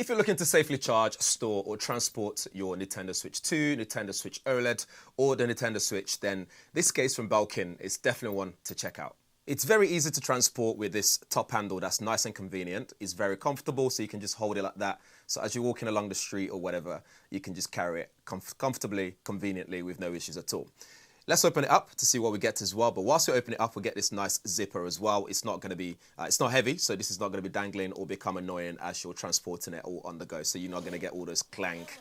If you're looking to safely charge, store or transport your Nintendo Switch 2, Nintendo Switch OLED or the Nintendo Switch, then this case from Belkin is definitely one to check out. It's very easy to transport with this top handle that's nice and convenient. It's very comfortable, so you can just hold it like that. So as you're walking along the street or whatever, you can just carry it comfortably, conveniently with no issues at all. Let's open it up to see what we get as well. But whilst we open it up, we get this nice zipper as well. It's not going to be, it's not heavy, so this is not going to be dangling or become annoying as you're transporting it all on the go. So you're not going to get all those clank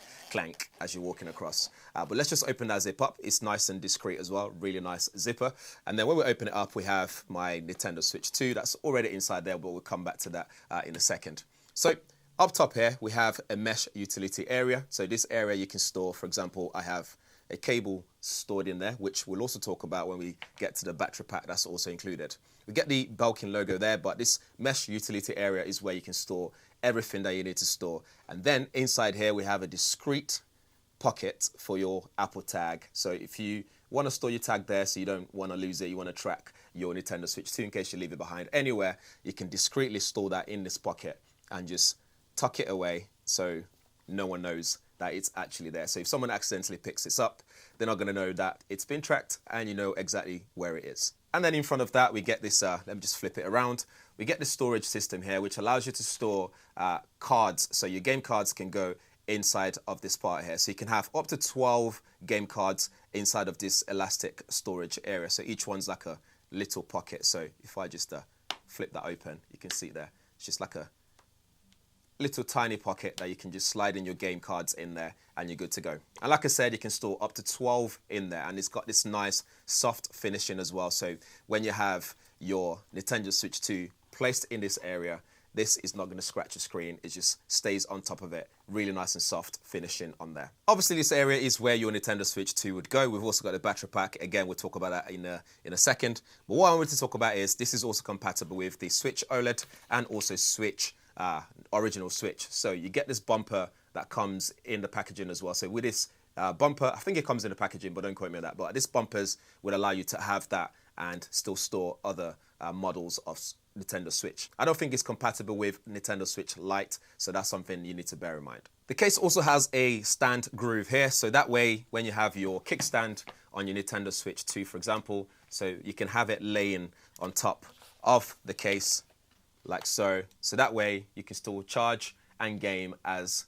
as you're walking across. But let's just open that zip up. It's nice and discreet as well. Really nice zipper. And then when we open it up, we have my Nintendo Switch 2. That's already inside there, but we'll come back to that in a second. So up top here, we have a mesh utility area. So this area you can store, for example, I have a cable stored in there, which we'll also talk about when we get to the battery pack. That's also included. We get the Belkin logo there, but this mesh utility area is where you can store everything that you need to store. And then inside here, we have a discrete pocket for your Apple tag. So if you want to store your tag there so you don't want to lose it, you want to track your Nintendo Switch 2 in case you leave it behind anywhere, you can discreetly store that in this pocket and just tuck it away so no one knows that it's actually there. So if someone accidentally picks this up, they're not going to know that it's been tracked and you know exactly where it is. And then in front of that, we get this, let me just flip it around. We get the storage system here, which allows you to store cards. So your game cards can go inside of this part here. So you can have up to 12 game cards inside of this elastic storage area. So each one's like a little pocket. So if I just flip that open, you can see there. It's just like a little tiny pocket that you can just slide in your game cards in there and you're good to go. And like I said, you can store up to 12 in there, and it's got this nice soft finishing as well. So when you have your Nintendo Switch 2 placed in this area, this is not going to scratch your screen. It just stays on top of it. Really nice and soft finishing on there. Obviously, this area is where your Nintendo Switch 2 would go. We've also got the battery pack. Again, we'll talk about that in a second. But what I wanted to talk about is this is also compatible with the Switch OLED and also Switch original Switch. So you get this bumper that comes in the packaging as well. So with this bumper, I think it comes in the packaging, but don't quote me on that. But this bumpers would allow you to have that and still store other models of Nintendo Switch. I don't think it's compatible with Nintendo Switch Lite, so that's something you need to bear in mind. The case also has a stand groove here, so that way when you have your kickstand on your Nintendo Switch 2, for example, so you can have it laying on top of the case like so. So that way you can still charge and game as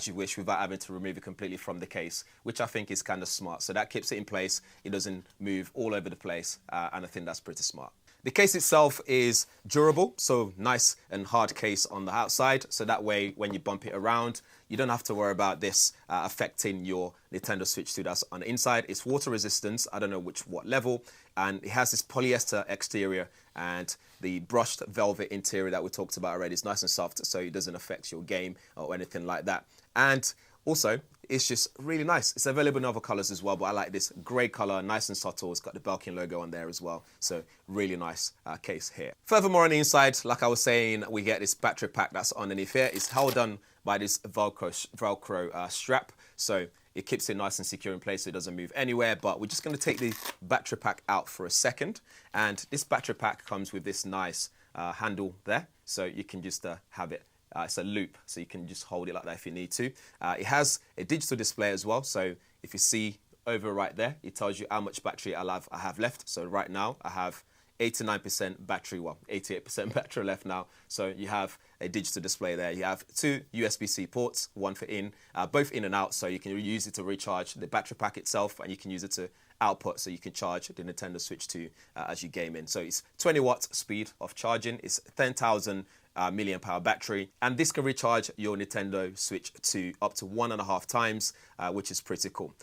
you wish without having to remove it completely from the case, which I think is kind of smart. So that keeps it in place. It doesn't move all over the place, and I think that's pretty smart. The case itself is durable, so nice and hard case on the outside. So that way, when you bump it around, you don't have to worry about this affecting your Nintendo Switch 2 that's on the inside. It's water resistant, I don't know what level, and it has this polyester exterior, and the brushed velvet interior that we talked about already is nice and soft, so it doesn't affect your game or anything like that. And also, it's just really nice. It's available in other colors as well, but I like this gray color, nice and subtle. It's got the Belkin logo on there as well. So really nice case here. Furthermore, on the inside, like I was saying, we get this battery pack that's underneath here. It's held on by this Velcro strap. So it keeps it nice and secure in place so it doesn't move anywhere. But we're just going to take the battery pack out for a second. And this battery pack comes with this nice handle there. So you can just have it. It's a loop, so you can just hold it like that if you need to. It has a digital display as well, so if you see over right there, it tells you how much battery I have left. So right now, I have 89% battery, well, 88% battery left now. So you have a digital display there. You have two USB-C ports, one for in, both in and out, so you can use it to recharge the battery pack itself, and you can use it to output, so you can charge the Nintendo Switch 2 as you game in. So it's 20 watts speed of charging. It's 10,000 milliamp hour battery, and this can recharge your Nintendo Switch 2 up to 1.5 times, which is pretty cool.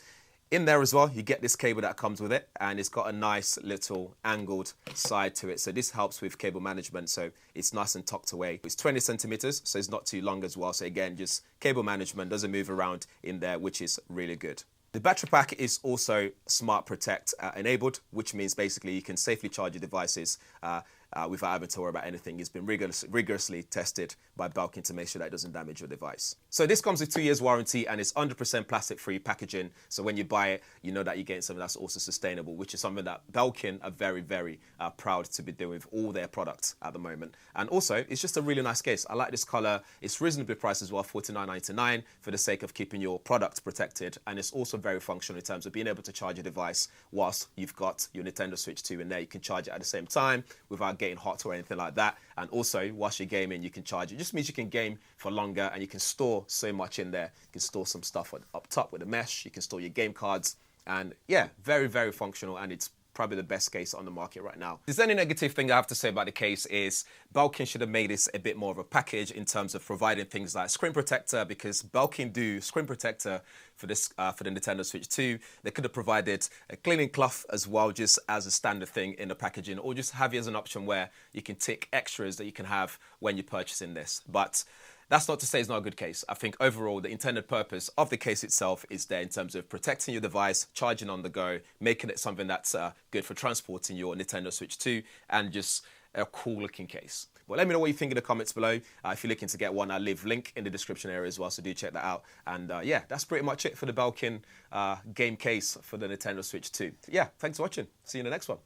In there as well, you get this cable that comes with it, and it's got a nice little angled side to it. So this helps with cable management, so it's nice and tucked away. It's 20 centimeters, so it's not too long as well. So again, just cable management, doesn't move around in there, which is really good. The battery pack is also SmartProtect enabled, which means basically you can safely charge your devices without having to worry about anything. It's been rigorously tested by Belkin to make sure that it doesn't damage your device. So this comes with 2 years warranty, and it's 100% plastic-free packaging. So when you buy it, you know that you're getting something that's also sustainable, which is something that Belkin are very, very proud to be doing with all their products at the moment. And also, it's just a really nice case. I like this color. It's reasonably priced as well, $49.99, for the sake of keeping your products protected. And it's also very functional in terms of being able to charge your device whilst you've got your Nintendo Switch 2 in there. You can charge it at the same time without getting hot or anything like that. And also, whilst you're gaming, you can charge it. It just means you can game for longer, and you can store so much in there. You can store some stuff up top with a mesh. You can store your game cards. And yeah, very, very functional, and it's probably the best case on the market right now. If there's any negative thing I have to say about the case is Belkin should have made this a bit more of a package in terms of providing things like screen protector, because Belkin do screen protector for this for the Nintendo Switch 2. They could have provided a cleaning cloth as well, just as a standard thing in the packaging, or just have it as an option where you can tick extras that you can have when you're purchasing this. But that's not to say it's not a good case. I think overall the intended purpose of the case itself is there in terms of protecting your device, charging on the go, making it something that's good for transporting your Nintendo Switch 2, and just a cool looking case. Well, let me know what you think in the comments below. If you're looking to get one, I'll leave a link in the description area as well, so do check that out. And yeah, that's pretty much it for the Belkin game case for the Nintendo Switch 2. Yeah, thanks for watching. See you in the next one.